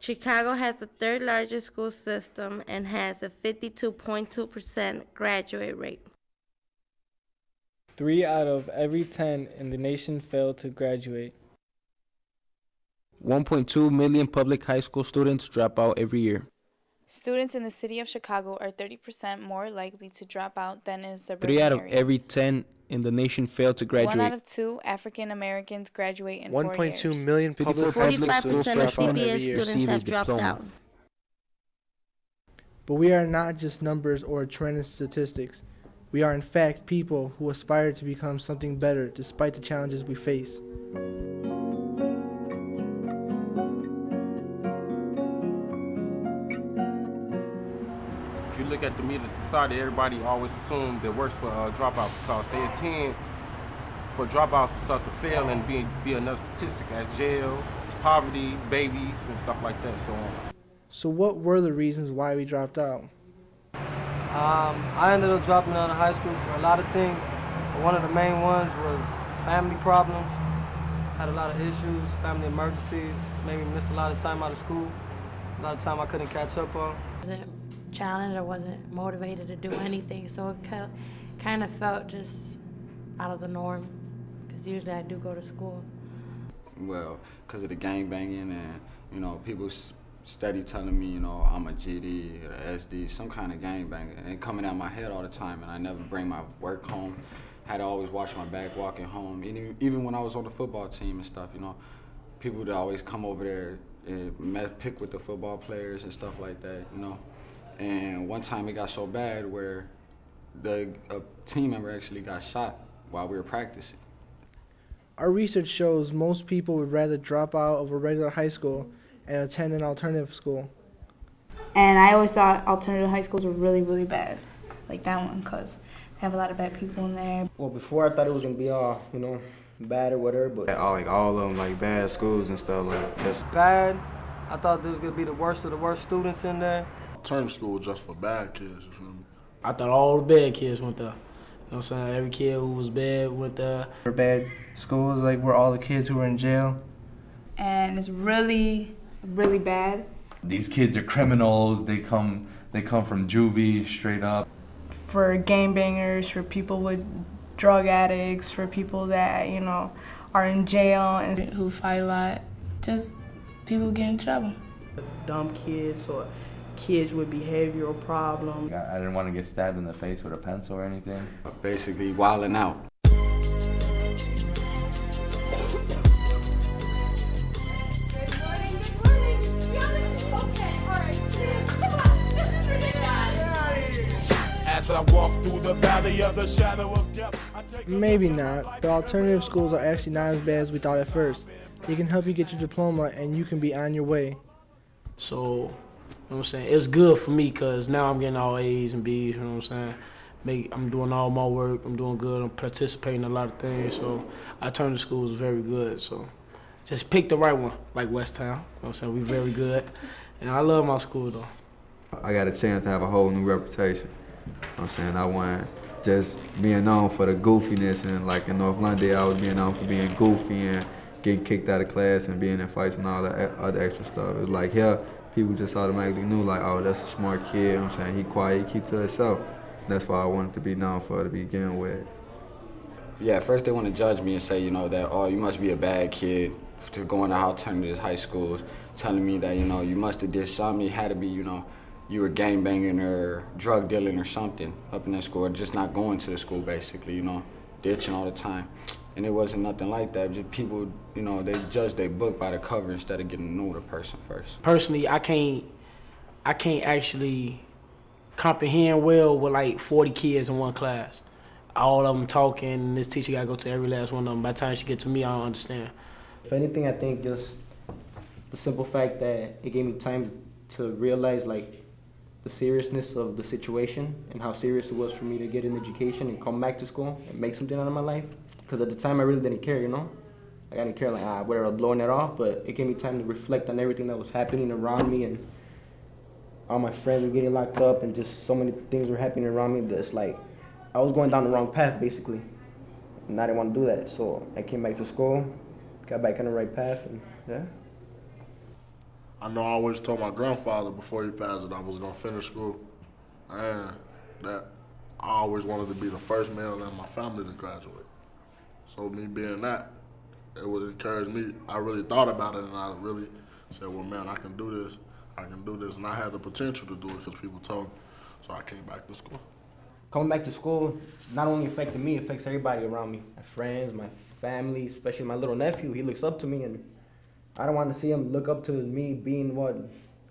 Chicago has the third largest school system and has a 52.2% graduate rate. 3 out of every 10 in the nation fail to graduate. 1.2 million public high school students drop out every year. Students in the city of Chicago are 30% more likely to drop out than in suburban 3 out of areas. every 10 in the nation fail to graduate. 1 out of 2 African Americans graduate in 4 years. 1.2 million public high school students 45% of drop out every CPS year. students have dropped out. But we are not just numbers or trending statistics. We are in fact people who aspire to become something better despite the challenges we face. If you look at the media society, everybody always assumes that works for dropouts because they intend for dropouts to start to fail and be another statistic as jail, poverty, babies, and stuff like that, so on. So what were the reasons why we dropped out? I ended up dropping out of high school for a lot of things, but one of the main ones was family problems. Had a lot of issues, family emergencies, made me miss a lot of time out of school, a lot of time I couldn't catch up on. Wasn't challenged, I wasn't motivated to do anything, so it kind of felt just out of the norm, because usually I do go to school. Well, because of the gang banging and, you know, people steady telling me, you know, I'm a GD or a SD, some kind of gang banger, and coming out my head all the time, and I never bring my work home. Had to always watch my back walking home. Even when I was on the football team and stuff, you know, people would always come over there and pick with the football players and stuff like that, you know. And one time it got so bad where a team member actually got shot while we were practicing. Our research shows most people would rather drop out of a regular high school and attend an alternative school. And I always thought alternative high schools were really, really bad, like that one, because they have a lot of bad people in there. Well, before I thought it was going to be all, you know, bad or whatever, but all of them, like bad schools and stuff, like just bad. I thought there was going to be the worst of the worst students in there. Alternative school just for bad kids, you feel me? I thought all the bad kids went there. You know what I'm saying? Every kid who was bad went there. Bad schools, like where all the kids who were in jail. And it's really, really bad. These kids are criminals. They come from juvie straight up. For gangbangers, for people with drug addicts, for people that, you know, are in jail and who fight a lot, just people get in trouble. Dumb kids or kids with behavioral problems. I didn't want to get stabbed in the face with a pencil or anything. Basically wilding out. As I walk through the valley of the shadow of death, Maybe not, but alternative schools are actually not as bad as we thought at first. They can help you get your diploma and you can be on your way. So, you know what I'm saying, it was good for me because now I'm getting all A's and B's, you know what I'm saying. I'm doing all my work, I'm doing good, I'm participating in a lot of things, so alternative school was very good. So just pick the right one, like West Town, you know what I'm saying, we very good. And I love my school though. I got a chance to have a whole new reputation. You know what I'm saying, I wasn't just being known for the goofiness, and like in North London I was being known for being goofy and getting kicked out of class and being in fights and all that other extra stuff. It was like here, people just automatically knew like, oh, that's a smart kid, you know what I'm saying, he quiet, he keep to himself. That's what I wanted to be known for to begin with. Yeah, at first they want to judge me and say, you know, that, oh, you must be a bad kid to go into alternative high schools, telling me that, you know, you must have did something, you had to be, you know, you were gangbanging or drug dealing or something up in that school, or just not going to the school basically, you know, ditching all the time. And it wasn't nothing like that. Just people, you know, they judge their book by the cover instead of getting to know the person first. Personally, I can't actually comprehend well with like 40 kids in one class. All of them talking, and this teacher gotta go to every last one of them. By the time she get to me, I don't understand. If anything, I think just the simple fact that it gave me time to realize like the seriousness of the situation and how serious it was for me to get an education and come back to school and make something out of my life. Because at the time, I really didn't care, you know? Like, I didn't care, like, whatever, blowing it off, but it gave me time to reflect on everything that was happening around me, and all my friends were getting locked up, and just so many things were happening around me that's like, I was going down the wrong path, basically. And I didn't want to do that, so I came back to school, got back on the right path, and yeah. I know I always told my grandfather before he passed that I was gonna finish school, and that I always wanted to be the first male in my family to graduate. So me being that, it would encourage me. I really thought about it, and I really said, well, man, I can do this. I can do this, and I had the potential to do it because people told me. So I came back to school. Coming back to school not only affected me, it affects everybody around me. My friends, my family, especially my little nephew. He looks up to me, and I don't want to see him look up to me being what,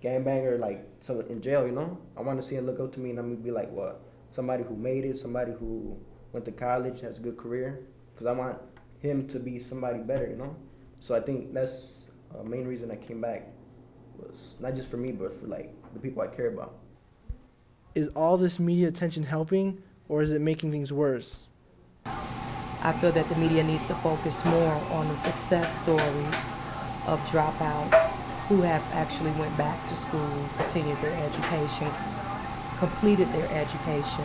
gangbanger, like so in jail, you know? I want to see him look up to me and I'm gonna be like, what? Somebody who made it, somebody who went to college, has a good career. Because I want him to be somebody better, you know? So I think that's the main reason I came back. Was not just for me, but for like the people I care about. Is all this media attention helping, or is it making things worse? I feel that the media needs to focus more on the success stories of dropouts who have actually went back to school, continued their education, completed their education,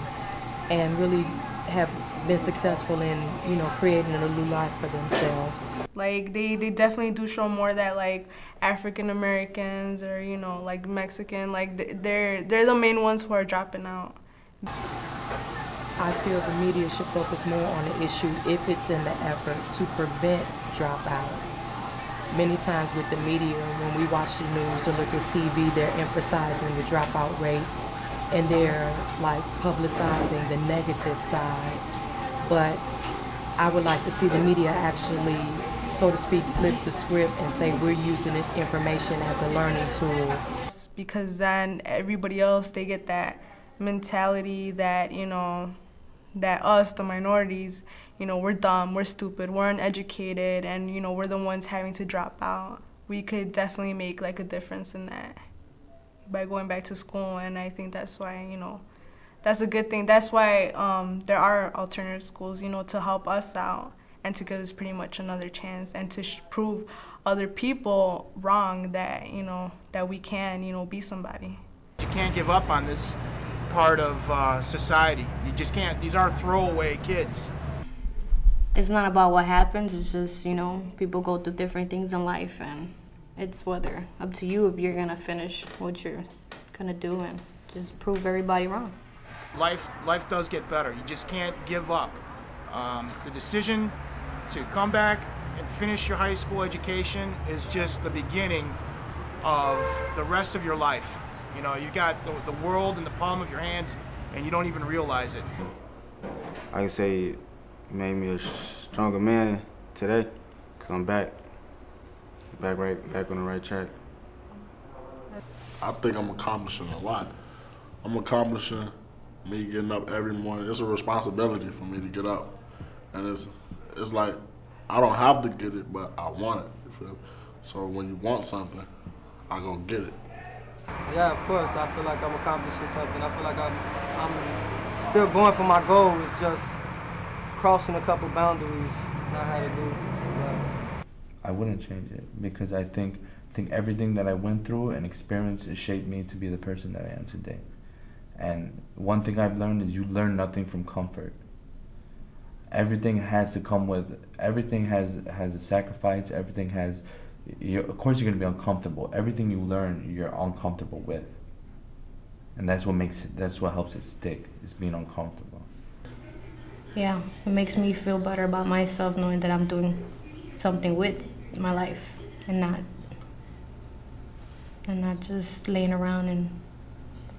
and really have been successful in, you know, creating a new life for themselves. Like they definitely do show more that like African Americans or, you know, like Mexican, like they're the main ones who are dropping out. I feel the media should focus more on the issue if it's in the effort to prevent dropouts. Many times with the media, when we watch the news or look at TV, they're emphasizing the dropout rates and they're like publicizing the negative side. But I would like to see the media actually, so to speak, flip the script and say we're using this information as a learning tool. Because then everybody else, they get that mentality that, you know, that us, the minorities, you know, we're dumb, we're stupid, we're uneducated, and, you know, we're the ones having to drop out. We could definitely make like a difference in that by going back to school, and I think that's why, you know, that's a good thing. That's why there are alternative schools, you know, to help us out and to give us pretty much another chance and to prove other people wrong that, you know, that we can, you know, be somebody. You can't give up on this part of society. You just can't. These aren't throwaway kids. It's not about what happens, it's just, you know, people go through different things in life, and it's whether up to you if you're gonna finish what you're gonna do and just prove everybody wrong. Life does get better. You just can't give up. The decision to come back and finish your high school education is just the beginning of the rest of your life. You know, you got the world in the palm of your hands, and you don't even realize it. I can say it made me a stronger man today, because I'm back on the right track. I think I'm accomplishing a lot. I'm accomplishing me getting up every morning. It's a responsibility for me to get up. And it's like, I don't have to get it, but I want it, you feel me? So when you want something, I go get it. Yeah, of course. I feel like I'm accomplishing something. I feel like I'm still going for my goal. It's just crossing a couple boundaries that I had to do. I wouldn't change it because I think everything that I went through and experienced has shaped me to be the person that I am today. And one thing I've learned is you learn nothing from comfort. Everything has to come with, everything has a sacrifice, everything has, of course you're going to be uncomfortable. Everything you learn, you're uncomfortable with. And that's what helps it stick, is being uncomfortable. Yeah, it makes me feel better about myself knowing that I'm doing something with my life and not just laying around and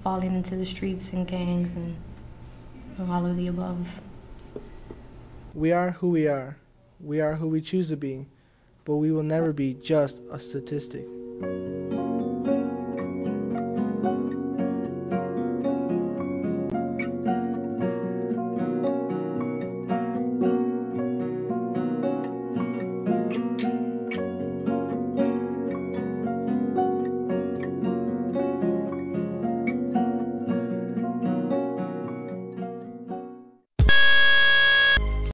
falling into the streets and gangs and all of the above. We are who we are. We are who we choose to be, but we will never be just a statistic.